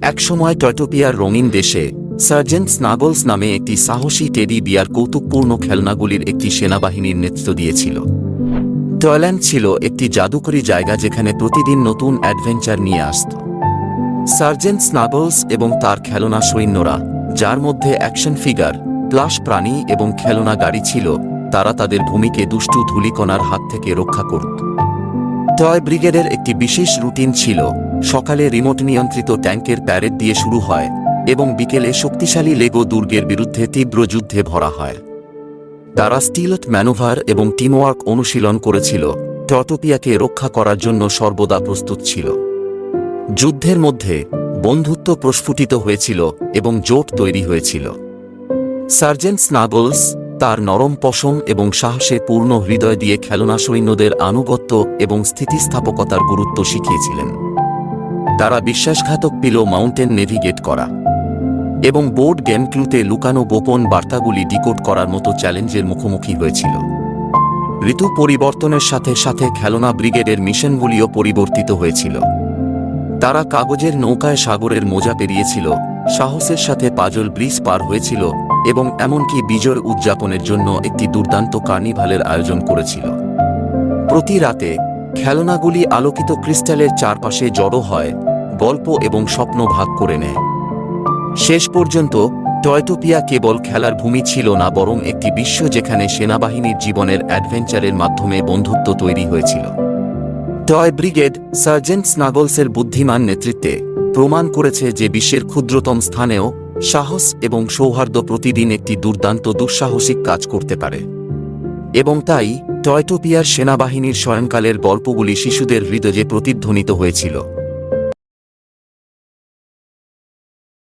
একসময় টয়টোপিয়ার রঙিন দেশে সার্জেন্ট স্নাগলস নামে একটি সাহসী টেডি বিয়ার কৌতুকপূর্ণ খেলনাগুলির একটি সেনাবাহিনীর নেতৃত্ব দিয়েছিল। টয়ল্যান্ড ছিল একটি জাদুকরী জায়গা যেখানে প্রতিদিন নতুন অ্যাডভেঞ্চার নিয়ে আসত। সার্জেন্ট স্নাগলস এবং তার খেলনা সৈন্যরা, যার মধ্যে অ্যাকশন ফিগার, প্লাস প্রাণী এবং খেলনা গাড়ি ছিল, তারা তাদের ভূমিকে দুষ্টু ধূলিকণার হাত থেকে রক্ষা করত। টয় ব্রিগেডের একটি বিশেষ রুটিন ছিল। সকালে রিমোট নিয়ন্ত্রিত ট্যাঙ্কের প্যারেড দিয়ে শুরু হয় এবং বিকেলে শক্তিশালী লেগো দুর্গের বিরুদ্ধে তীব্র যুদ্ধে ভরা হয়। তারা স্টিলথ ম্যানুভার এবং টিমওয়ার্ক অনুশীলন করেছিল, টয়টোপিয়াকে রক্ষা করার জন্য সর্বদা প্রস্তুত ছিল। যুদ্ধের মধ্যে বন্ধুত্ব প্রস্ফুটিত হয়েছিল এবং জোট তৈরি হয়েছিল। সার্জেন্ট স্নাগলস তার নরম পশম এবং সাহসে পূর্ণ হৃদয় দিয়ে খেলনা সৈন্যদের আনুগত্য এবং স্থিতিস্থাপকতার গুরুত্ব শিখিয়েছিলেন। তারা বিশ্বাসঘাতক পিলো মাউন্টেন নেভিগেট করা এবং বোর্ড গেম ক্লুতে লুকানো গোপন বার্তাগুলি ডিকোড করার মতো চ্যালেঞ্জের মুখোমুখি হয়েছিল। ঋতু পরিবর্তনের সাথে সাথে খেলনা ব্রিগেডের মিশনগুলিও পরিবর্তিত হয়েছিল। তারা কাগজের নৌকায় সাগরের মোজা পেরিয়েছিল, সাহসের সাথে পাজল ব্রিজ পার হয়েছিল এবং এমনকি বিজয় উদযাপনের জন্য একটি দুর্দান্ত কার্নিভালের আয়োজন করেছিল। প্রতি রাতে খেলনাগুলি আলোকিত ক্রিস্টালের চারপাশে জড়ো হয়, গল্প এবং স্বপ্ন ভাগ করে নেয়। শেষ পর্যন্ত টয়টোপিয়া কেবল খেলার ভূমি ছিল না, বরং একটি বিশ্ব যেখানে সেনাবাহিনীর জীবনের অ্যাডভেঞ্চারের মাধ্যমে বন্ধুত্ব তৈরি হয়েছিল। টয় ব্রিগেড সার্জেন্ট স্নাগলসের বুদ্ধিমান নেতৃত্বে প্রমাণ করেছে যে বিশ্বের ক্ষুদ্রতম স্থানেও সাহস এবং সৌহার্দ্য প্রতিদিন একটি দুর্দান্ত দুঃসাহসিক কাজ করতে পারে। এবং তাই টয়টোপিয়ার সেনাবাহিনীর স্বয়ংকালের গল্পগুলি শিশুদের হৃদয়ে প্রতিধ্বনিত হয়েছিল।